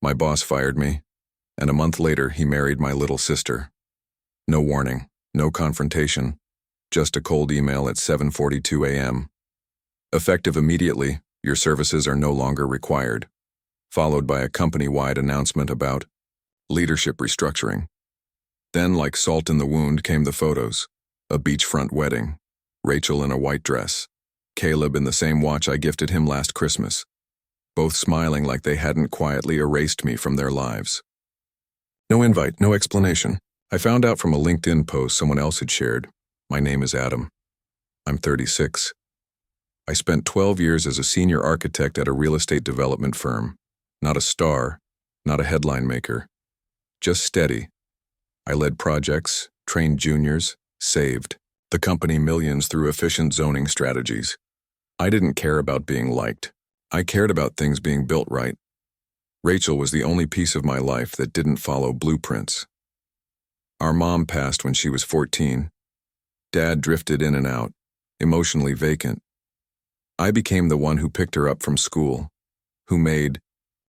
My boss fired me, and a month later he married my little sister. No warning, no confrontation, just a cold email at 7:42 a.m. Effective immediately, your services are no longer required, followed by a company-wide announcement about leadership restructuring. Then, like salt in the wound, came the photos. A beachfront wedding, Rachel in a white dress, Caleb in the same watch I gifted him last Christmas, both smiling like they hadn't quietly erased me from their lives. No invite, no explanation. I found out from a LinkedIn post someone else had shared. My name is Adam. I'm 36. I spent 12 years as a senior architect at a real estate development firm. Not a star, not a headline maker. Just steady. I led projects, trained juniors, saved the company millions through efficient zoning strategies. I didn't care about being liked. I cared about things being built right. Rachel was the only piece of my life that didn't follow blueprints. Our mom passed when she was 14. Dad drifted in and out, emotionally vacant. I became the one who picked her up from school, who made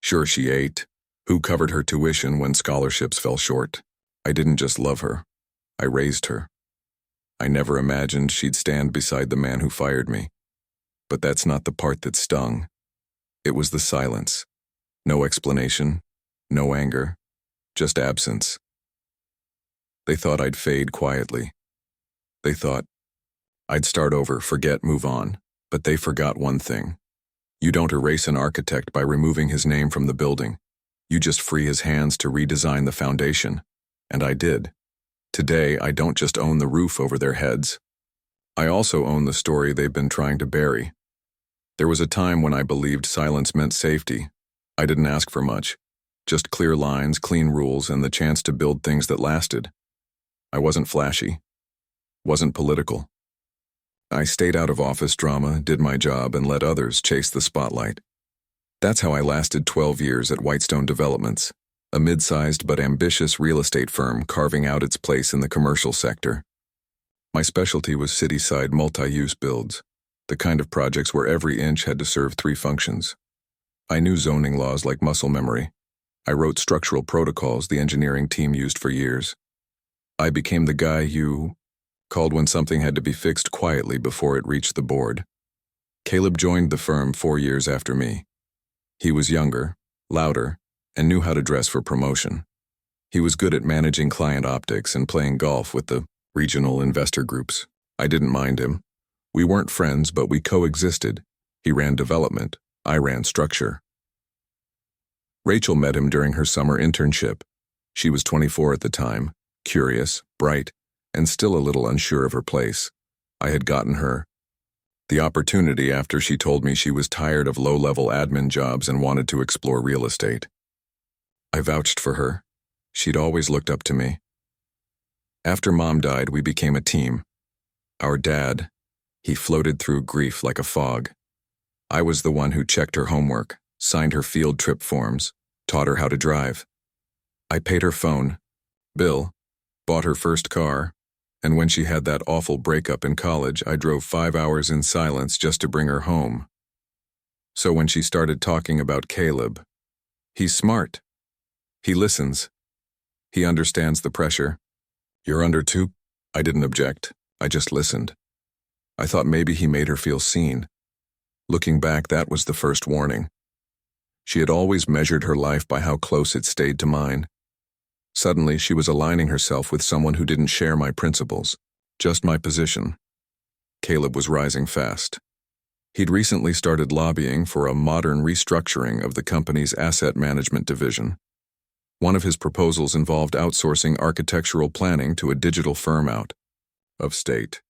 sure she ate, who covered her tuition when scholarships fell short. I didn't just love her, I raised her. I never imagined she'd stand beside the man who fired me. But that's not the part that stung. It was the silence. No explanation, no anger, just absence. They thought I'd fade quietly. They thought I'd start over, forget, move on. But they forgot one thing. You don't erase an architect by removing his name from the building. You just free his hands to redesign the foundation. And I did. Today, I don't just own the roof over their heads. I also own the story they've been trying to bury. There was a time when I believed silence meant safety. I didn't ask for much. Just clear lines, clean rules, and the chance to build things that lasted. I wasn't flashy. Wasn't political. I stayed out of office drama, did my job, and let others chase the spotlight. That's how I lasted 12 years at Whitestone Developments, a mid-sized but ambitious real estate firm carving out its place in the commercial sector. My specialty was city-side multi-use builds, the kind of projects where every inch had to serve 3 functions. I knew zoning laws like muscle memory. I wrote structural protocols the engineering team used for years. I became the guy you called when something had to be fixed quietly before it reached the board. Caleb joined the firm 4 years after me. He was younger, louder, and knew how to dress for promotion. He was good at managing client optics and playing golf with the regional investor groups. I didn't mind him. We weren't friends, but we coexisted. He ran development. I ran structure. Rachel met him during her summer internship. She was 24 at the time, curious, bright, and still a little unsure of her place. I had gotten her the opportunity after she told me she was tired of low-level admin jobs and wanted to explore real estate. I vouched for her. She'd always looked up to me. After Mom died, we became a team. Our dad, he floated through grief like a fog. I was the one who checked her homework, signed her field trip forms, taught her how to drive. I paid her phone bill, bought her first car, and when she had that awful breakup in college, I drove 5 hours in silence just to bring her home. So when she started talking about Caleb, he's smart. He listens. He understands the pressure. You're under 2? I didn't object. I just listened. I thought maybe he made her feel seen. Looking back, that was the first warning. She had always measured her life by how close it stayed to mine. Suddenly, she was aligning herself with someone who didn't share my principles, just my position. Caleb was rising fast. He'd recently started lobbying for a modern restructuring of the company's asset management division. One of his proposals involved outsourcing architectural planning to a digital firm out of state.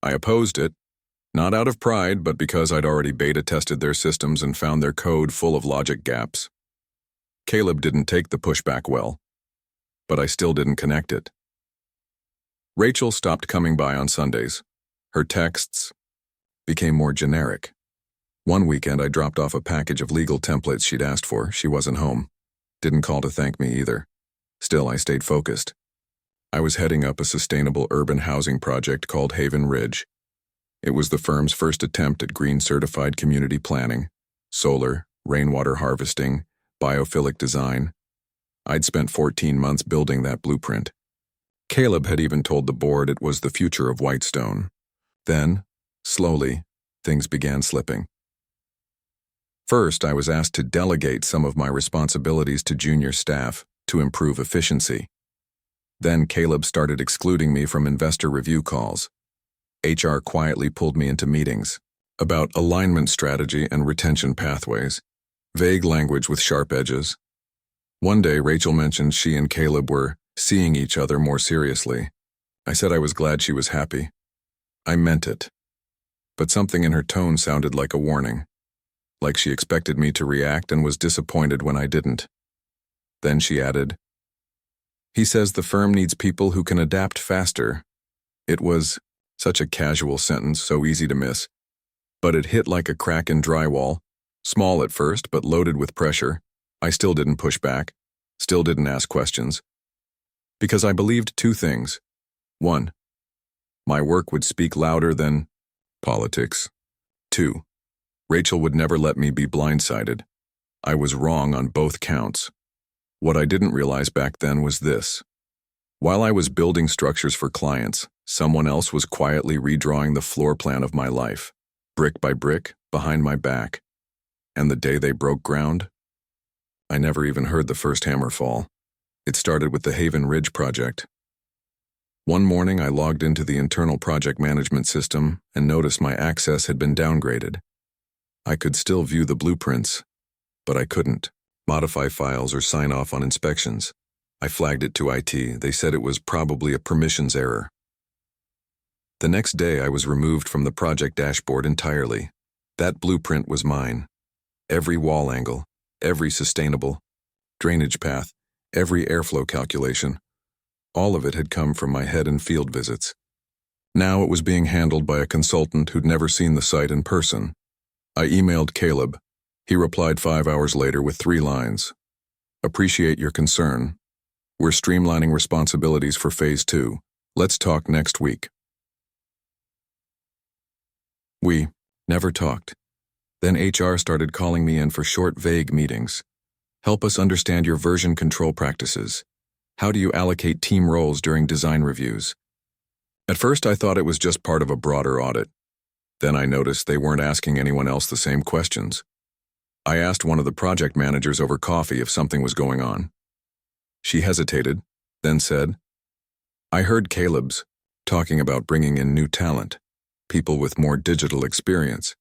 I opposed it, not out of pride, but because I'd already beta tested their systems and found their code full of logic gaps. Caleb didn't take the pushback well, but I still didn't connect it. Rachel stopped coming by on Sundays. Her texts became more generic. One weekend, I dropped off a package of legal templates she'd asked for. She wasn't home. Didn't call to thank me either. Still, I stayed focused. I was heading up a sustainable urban housing project called Haven Ridge. It was the firm's first attempt at green certified community planning, solar, rainwater harvesting, biophilic design. I'd spent 14 months building that blueprint. Caleb had even told the board it was the future of Whitestone. Then, slowly, things began slipping. First, I was asked to delegate some of my responsibilities to junior staff to improve efficiency. Then Caleb started excluding me from investor review calls. HR quietly pulled me into meetings about alignment strategy and retention pathways, vague language with sharp edges. One day, Rachel mentioned she and Caleb were seeing each other more seriously. I said I was glad she was happy. I meant it. But something in her tone sounded like a warning, like she expected me to react and was disappointed when I didn't. Then she added, "He says the firm needs people who can adapt faster." It was such a casual sentence, so easy to miss. But it hit like a crack in drywall, small at first but loaded with pressure. I still didn't push back, still didn't ask questions. Because I believed two things. One, my work would speak louder than politics. Two, Rachel would never let me be blindsided. I was wrong on both counts. What I didn't realize back then was this. While I was building structures for clients, someone else was quietly redrawing the floor plan of my life, brick by brick, behind my back. And the day they broke ground, I never even heard the first hammer fall. It started with the Haven Ridge project. One morning, I logged into the internal project management system and noticed my access had been downgraded. I could still view the blueprints, but I couldn't modify files or sign off on inspections. I flagged it to IT. They said it was probably a permissions error. The next day, I was removed from the project dashboard entirely. That blueprint was mine. Every wall angle, every sustainable drainage path, every airflow calculation, all of it had come from my head and field visits. Now it was being handled by a consultant who'd never seen the site in person. I emailed Caleb. He replied 5 hours later with 3 lines. "Appreciate your concern. We're streamlining responsibilities for Phase 2. Let's talk next week." We never talked. Then HR started calling me in for short, vague meetings. "Help us understand your version control practices. How do you allocate team roles during design reviews?" At first, I thought it was just part of a broader audit. Then I noticed they weren't asking anyone else the same questions. I asked one of the project managers over coffee if something was going on. She hesitated, then said, "I heard Caleb's talking about bringing in new talent, people with more digital experience.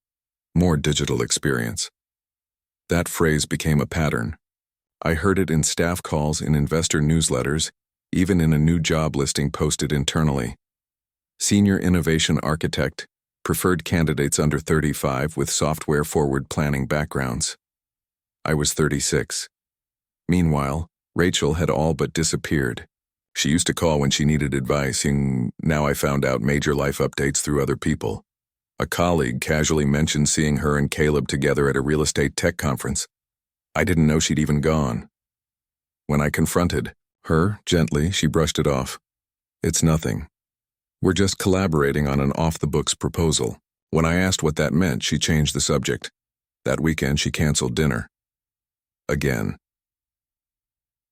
More digital experience." That phrase became a pattern. I heard it in staff calls, in investor newsletters, even in a new job listing posted internally. Senior Innovation Architect, preferred candidates under 35 with software-forward planning backgrounds. I was 36. Meanwhile, Rachel had all but disappeared. She used to call when she needed advice, and now I found out major life updates through other people. A colleague casually mentioned seeing her and Caleb together at a real estate tech conference. I didn't know she'd even gone. When I confronted her, gently, she brushed it off. "It's nothing. We're just collaborating on an off-the-books proposal." When I asked what that meant, she changed the subject. That weekend, she canceled dinner. Again.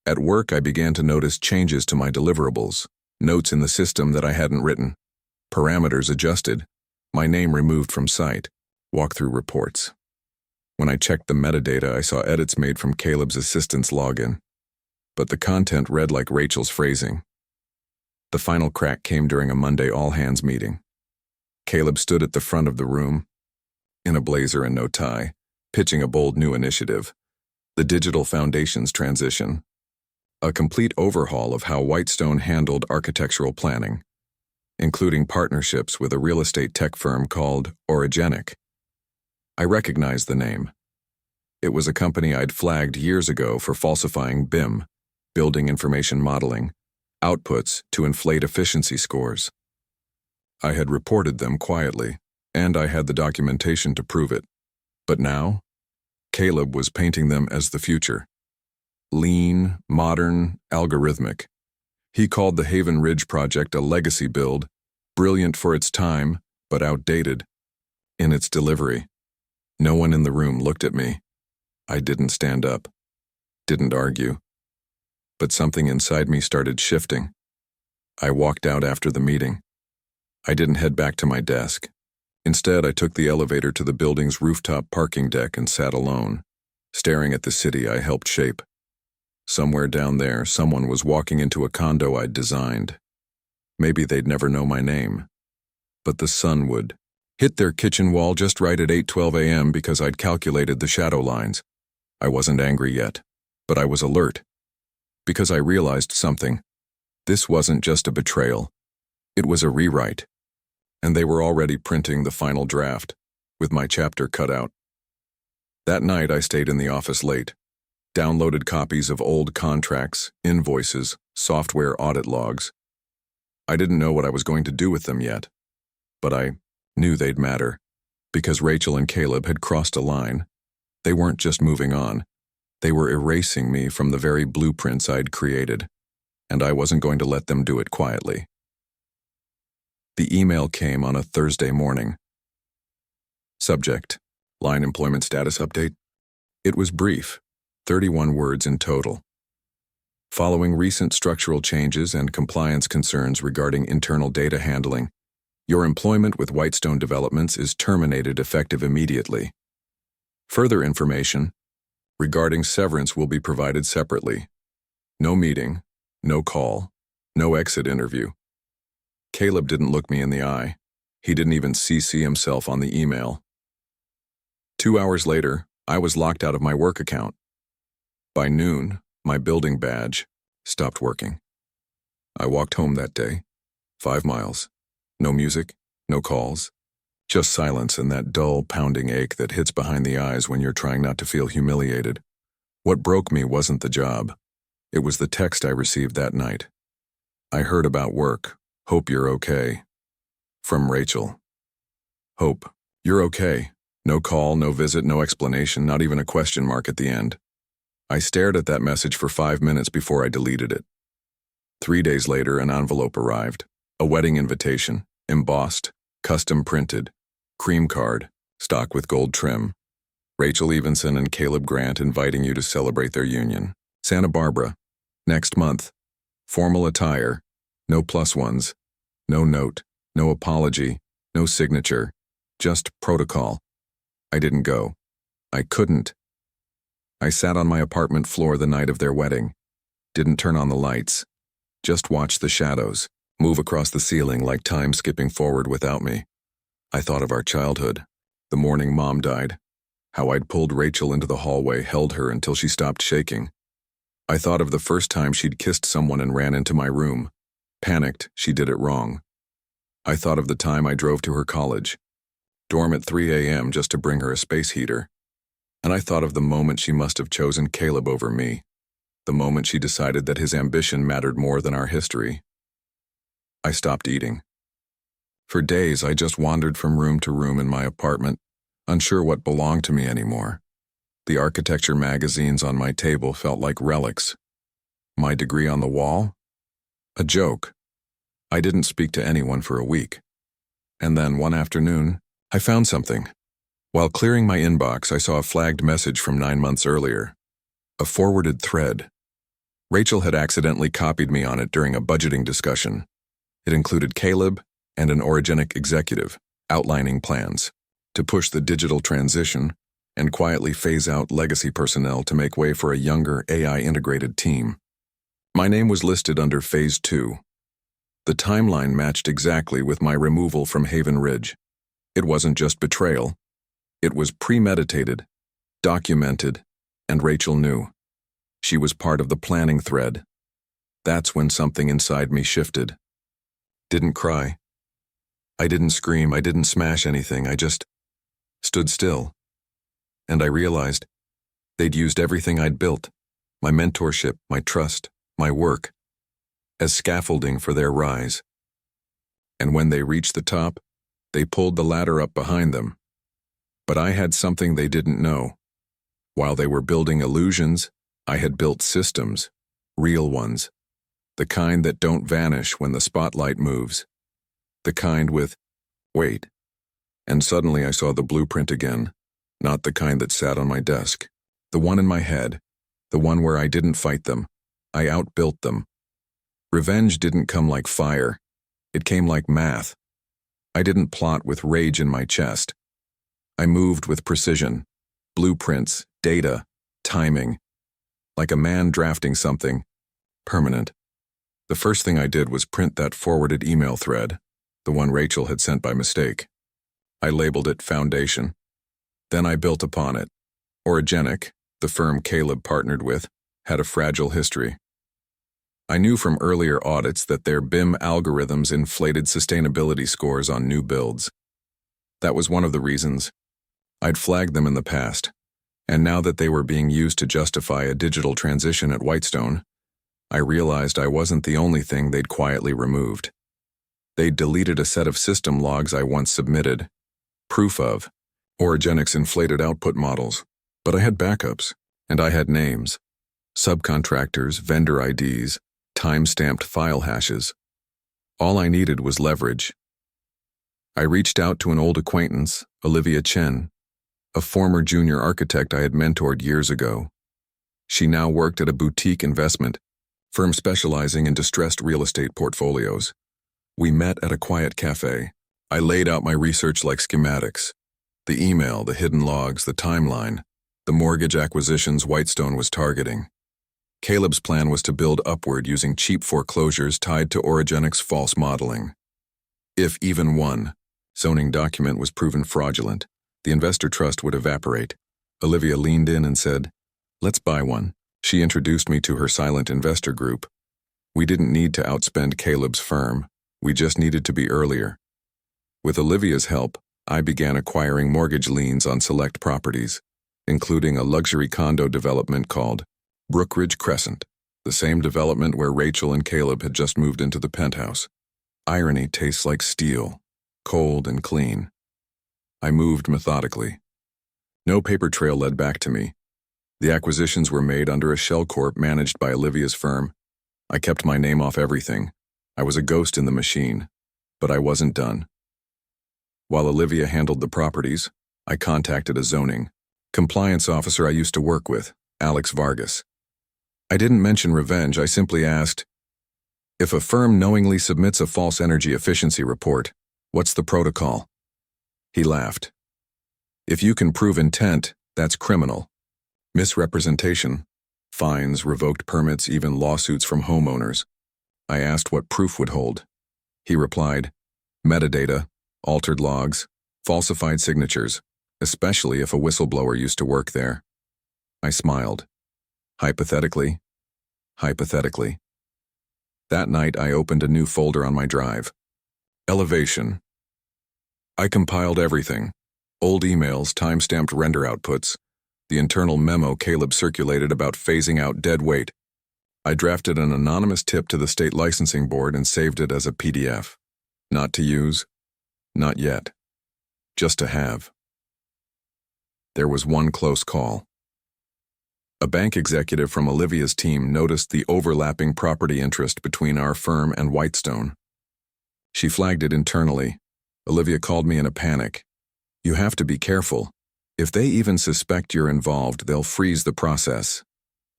At work, I began to notice changes to my deliverables, notes in the system that I hadn't written, parameters adjusted, my name removed from site, walkthrough reports. When I checked the metadata, I saw edits made from Caleb's assistant's login, but the content read like Rachel's phrasing. The final crack came during a Monday all-hands meeting. Caleb stood at the front of the room, in a blazer and no tie, pitching a bold new initiative, the Digital Foundations transition, a complete overhaul of how Whitestone handled architectural planning, including partnerships with a real estate tech firm called Origenic. I recognized the name. It was a company I'd flagged years ago for falsifying BIM, building information modeling, outputs to inflate efficiency scores. I had reported them quietly, and I had the documentation to prove it. But now, Caleb was painting them as the future. Lean, modern, algorithmic. He called the Haven Ridge project a legacy build, brilliant for its time, but outdated in its delivery. No one in the room looked at me. I didn't stand up. Didn't argue. But something inside me started shifting. I walked out after the meeting. I didn't head back to my desk. Instead, I took the elevator to the building's rooftop parking deck and sat alone, staring at the city I helped shape. Somewhere down there, someone was walking into a condo I'd designed. Maybe they'd never know my name. But the sun would hit their kitchen wall just right at 8:12 a.m. because I'd calculated the shadow lines. I wasn't angry yet, but I was alert. Because I realized something. This wasn't just a betrayal. It was a rewrite. And they were already printing the final draft, with my chapter cut out. That night I stayed in the office late, downloaded copies of old contracts, invoices, software audit logs. I didn't know what I was going to do with them yet, but I knew they'd matter, because Rachel and Caleb had crossed a line. They weren't just moving on. They were erasing me from the very blueprints I'd created, and I wasn't going to let them do it quietly. The email came on a Thursday morning. Subject: Line employment status update. It was brief, 31 words in total. Following recent structural changes and compliance concerns regarding internal data handling, your employment with Whitestone Developments is terminated effective immediately. Further information regarding severance will be provided separately. No meeting, no call, no exit interview. Caleb didn't look me in the eye. He didn't even CC himself on the email. 2 hours later, I was locked out of my work account. By noon, my building badge stopped working. I walked home that day, 5 miles. No music, no calls, just silence and that dull, pounding ache that hits behind the eyes when you're trying not to feel humiliated. What broke me wasn't the job. It was the text I received that night. I heard about work. Hope you're okay. From Rachel. Hope, you're okay. No call, no visit, no explanation, not even a question mark at the end. I stared at that message for 5 minutes before I deleted it. 3 days later, an envelope arrived. A wedding invitation, embossed, custom printed, cream card, stock with gold trim. Rachel Evenson and Caleb Grant inviting you to celebrate their union. Santa Barbara, next month. Formal attire, no plus ones, no note, no apology, no signature, just protocol. I didn't go. I couldn't. I sat on my apartment floor the night of their wedding. Didn't turn on the lights. Just watched the shadows move across the ceiling like time skipping forward without me. I thought of our childhood, the morning Mom died, how I'd pulled Rachel into the hallway, held her until she stopped shaking. I thought of the first time she'd kissed someone and ran into my room. Panicked, she did it wrong. I thought of the time I drove to her college, dorm at 3 a.m. just to bring her a space heater. And I thought of the moment she must have chosen Caleb over me, the moment she decided that his ambition mattered more than our history. I stopped eating. For days, I just wandered from room to room in my apartment, unsure what belonged to me anymore. The architecture magazines on my table felt like relics. My degree on the wall? A joke. I didn't speak to anyone for a week. And then one afternoon, I found something. While clearing my inbox, I saw a flagged message from 9 months earlier. A forwarded thread. Rachel had accidentally copied me on it during a budgeting discussion. It included Caleb and an orogenic executive outlining plans to push the digital transition and quietly phase out legacy personnel to make way for a younger AI-integrated team. My name was listed under Phase 2. The timeline matched exactly with my removal from Haven Ridge. It wasn't just betrayal. It was premeditated, documented, and Rachel knew. She was part of the planning thread. That's when something inside me shifted. Didn't cry. I didn't scream, I didn't smash anything, I just stood still. And I realized they'd used everything I'd built, my mentorship, my trust, my work, as scaffolding for their rise. And when they reached the top, they pulled the ladder up behind them. But I had something they didn't know. While they were building illusions, I had built systems, real ones, the kind that don't vanish when the spotlight moves, the kind with, wait. And suddenly I saw the blueprint again, not the kind that sat on my desk, the one in my head, The one where I didn't fight them. I outbuilt them. Revenge didn't come like fire. It came like math. I didn't plot with rage in my chest. I moved with precision, blueprints, data, timing, like a man drafting something permanent. The first thing I did was print that forwarded email thread, the one Rachel had sent by mistake. I labeled it Foundation. Then I built upon it. Orogenic, the firm Caleb partnered with, had a fragile history. I knew from earlier audits that their BIM algorithms inflated sustainability scores on new builds. That was one of the reasons. I'd flagged them in the past, and now that they were being used to justify a digital transition at Whitestone, I realized I wasn't the only thing they'd quietly removed. They'd deleted a set of system logs I once submitted, proof of Orogenic's inflated output models, but I had backups, and I had names, subcontractors, vendor IDs, time-stamped file hashes. All I needed was leverage. I reached out to an old acquaintance, Olivia Chen, a former junior architect I had mentored years ago. She now worked at a boutique investment firm specializing in distressed real estate portfolios. We met at a quiet cafe. I laid out my research like schematics. The email, the hidden logs, the timeline, the mortgage acquisitions Whitestone was targeting. Caleb's plan was to build upward using cheap foreclosures tied to Orogenic's false modeling. If even one zoning document was proven fraudulent, the investor trust would evaporate. Olivia leaned in and said, "Let's buy one." She introduced me to her silent investor group. We didn't need to outspend Caleb's firm. We just needed to be earlier. With Olivia's help, I began acquiring mortgage liens on select properties, including a luxury condo development called Brookridge Crescent, the same development where Rachel and Caleb had just moved into the penthouse. Irony tastes like steel, cold and clean. I moved methodically. No paper trail led back to me. The acquisitions were made under a shell corp managed by Olivia's firm. I kept my name off everything. I was a ghost in the machine, but I wasn't done. While Olivia handled the properties, I contacted a zoning compliance officer I used to work with, Alex Vargas. I didn't mention revenge, I simply asked, if a firm knowingly submits a false energy efficiency report, what's the protocol? He laughed. If you can prove intent, that's criminal. Misrepresentation, fines, revoked permits, even lawsuits from homeowners. I asked what proof would hold. He replied, metadata, altered logs, falsified signatures, especially if a whistleblower used to work there. I smiled. Hypothetically. That night I opened a new folder on my drive. Elevation. I compiled everything. Old emails, time-stamped render outputs, the internal memo Caleb circulated about phasing out dead weight. I drafted an anonymous tip to the state licensing board and saved it as a PDF. Not to use, not yet. Just to have. There was one close call. A bank executive from Olivia's team noticed the overlapping property interest between our firm and Whitestone. She flagged it internally. Olivia called me in a panic. You have to be careful. If they even suspect you're involved, they'll freeze the process.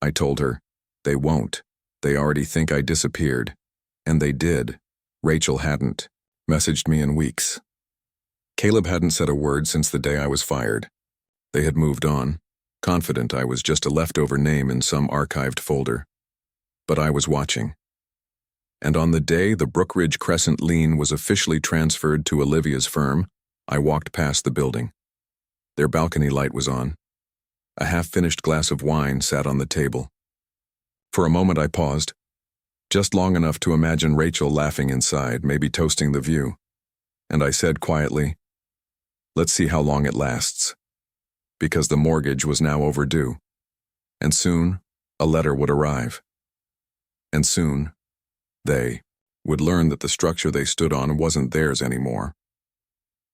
I told her, they won't. They already think I disappeared. And they did. Rachel hadn't. Messaged me in weeks. Caleb hadn't said a word since the day I was fired. They had moved on, confident I was just a leftover name in some archived folder. But I was watching. And on the day the Brookridge Crescent lien was officially transferred to Olivia's firm, I walked past the building. Their balcony light was on. A half-finished glass of wine sat on the table. For a moment I paused, just long enough to imagine Rachel laughing inside, maybe toasting the view. And I said quietly, let's see how long it lasts. Because the mortgage was now overdue. And soon, a letter would arrive. And soon, they would learn that the structure they stood on wasn't theirs anymore.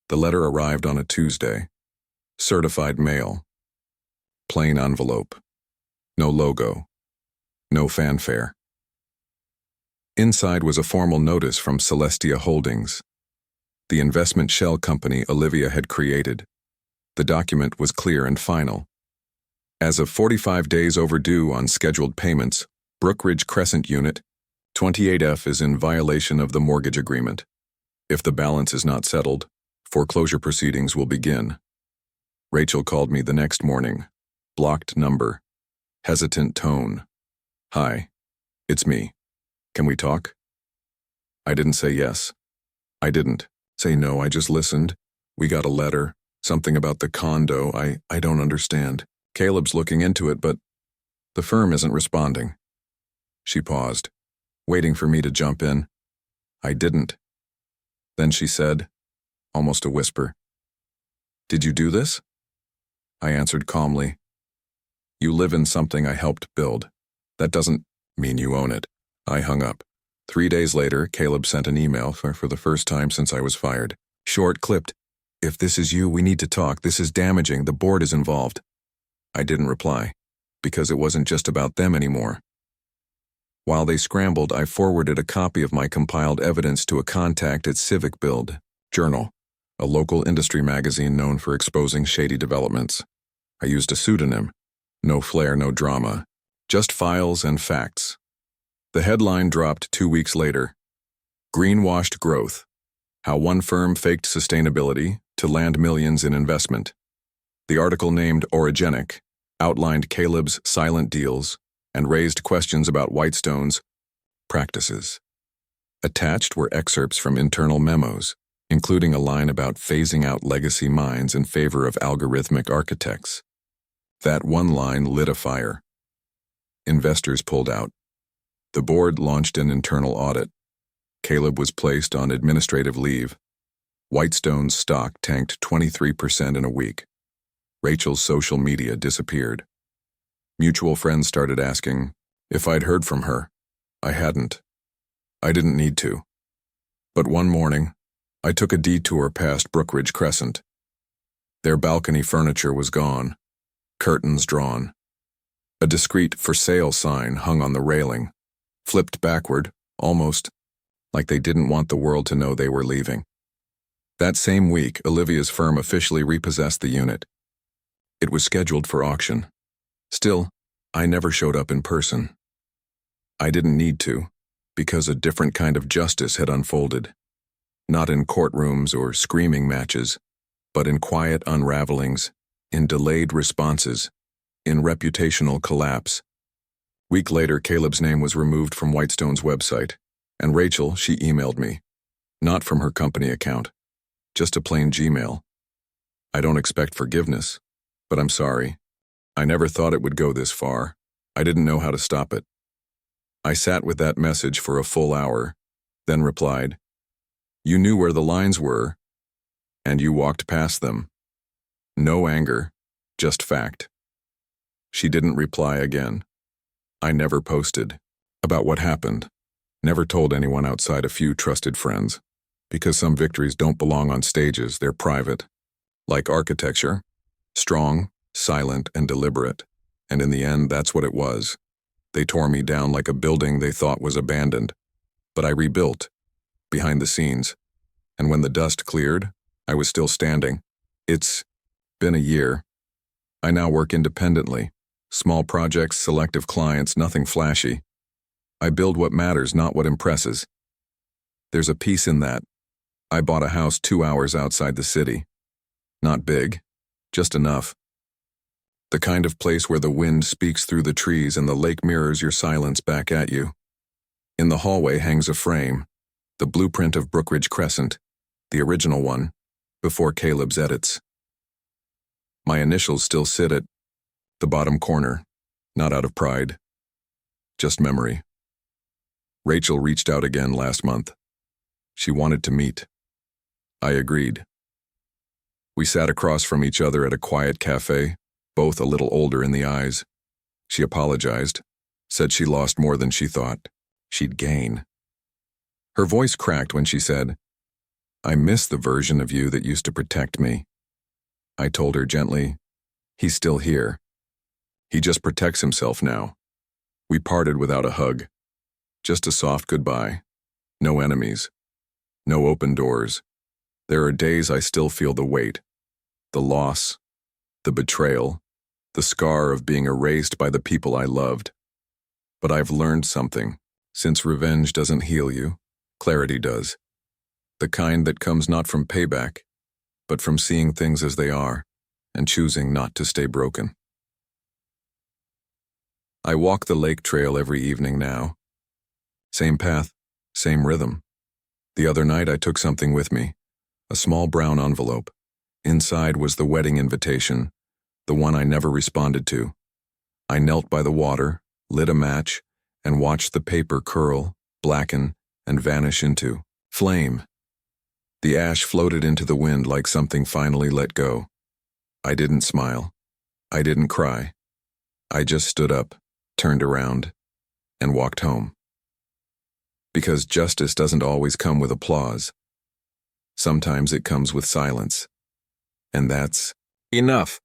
The letter arrived on a Tuesday. Certified mail. Plain envelope. No logo. No fanfare. Inside was a formal notice from Celestia Holdings, the investment shell company Olivia had created. The document was clear and final. As of 45 days overdue on scheduled payments, Brookridge Crescent Unit 28F is in violation of the mortgage agreement. If the balance is not settled, foreclosure proceedings will begin. Rachel called me the next morning. Blocked number. Hesitant tone. Hi. It's me. Can we talk? I didn't say yes. I didn't say no, I just listened. We got a letter. Something about the condo. I don't understand. Caleb's looking into it, but the firm isn't responding. She paused, waiting for me to jump in. I didn't. Then she said, almost a whisper, "Did you do this?" I answered calmly, "You live in something I helped build. That doesn't mean you own it." I hung up. 3 days later, Caleb sent an email for the first time since I was fired. Short, clipped, "If this is you, we need to talk. This is damaging. The board is involved." I didn't reply, because it wasn't just about them anymore. While they scrambled, I forwarded a copy of my compiled evidence to a contact at Civic Build Journal, a local industry magazine known for exposing shady developments. I used a pseudonym. No flair, no drama. Just files and facts. The headline dropped 2 weeks later. Greenwashed growth. How one firm faked sustainability to land millions in investment. The article, named Orogenic, outlined Caleb's silent deals and raised questions about Whitestone's practices. Attached were excerpts from internal memos, including a line about phasing out legacy mines in favor of algorithmic architects. That one line lit a fire. Investors pulled out. The board launched an internal audit. Caleb was placed on administrative leave. Whitestone's stock tanked 23% in a week. Rachel's social media disappeared. Mutual friends started asking if I'd heard from her. I hadn't. I didn't need to. But one morning, I took a detour past Brookridge Crescent. Their balcony furniture was gone, curtains drawn. A discreet "for sale" sign hung on the railing, flipped backward, almost like they didn't want the world to know they were leaving. That same week, Olivia's firm officially repossessed the unit. It was scheduled for auction. Still, I never showed up in person. I didn't need to, because a different kind of justice had unfolded. Not in courtrooms or screaming matches, but in quiet unravelings, in delayed responses, in reputational collapse. Week later, Caleb's name was removed from Whitestone's website, and Rachel, she emailed me. Not from her company account, just a plain Gmail. I don't expect forgiveness, but I'm sorry. I never thought it would go this far. I didn't know how to stop it. I sat with that message for a full hour, then replied, "You knew where the lines were, and you walked past them." No anger, just fact. She didn't reply again. I never posted about what happened, never told anyone outside a few trusted friends, because some victories don't belong on stages, they're private. Like architecture, strong, silent, and deliberate, and in the end, that's what it was. They tore me down like a building they thought was abandoned, but I rebuilt, behind the scenes, and when the dust cleared, I was still standing. It's been a year. I now work independently, small projects, selective clients, nothing flashy. I build what matters, not what impresses. There's a peace in that. I bought a house 2 hours outside the city. Not big, just enough. The kind of place where the wind speaks through the trees and the lake mirrors your silence back at you. In the hallway hangs a frame, the blueprint of Brookridge Crescent, the original one, before Caleb's edits. My initials still sit at the bottom corner, not out of pride, just memory. Rachel reached out again last month. She wanted to meet. I agreed. We sat across from each other at a quiet cafe, both a little older in the eyes. She apologized, said she lost more than she thought she'd gain. Her voice cracked when she said, "I miss the version of you that used to protect me." I told her gently, "He's still here. He just protects himself now." We parted without a hug, just a soft goodbye. No enemies, no open doors. There are days I still feel the weight, the loss, the betrayal, the scar of being erased by the people I loved. But I've learned something. Since revenge doesn't heal you, clarity does. The kind that comes not from payback, but from seeing things as they are and choosing not to stay broken. I walk the lake trail every evening now. Same path, same rhythm. The other night I took something with me, a small brown envelope. Inside was the wedding invitation, the one I never responded to. I knelt by the water, lit a match, and watched the paper curl, blacken, and vanish into flame. The ash floated into the wind like something finally let go. I didn't smile. I didn't cry. I just stood up, turned around, and walked home. Because justice doesn't always come with applause. Sometimes it comes with silence. And that's enough.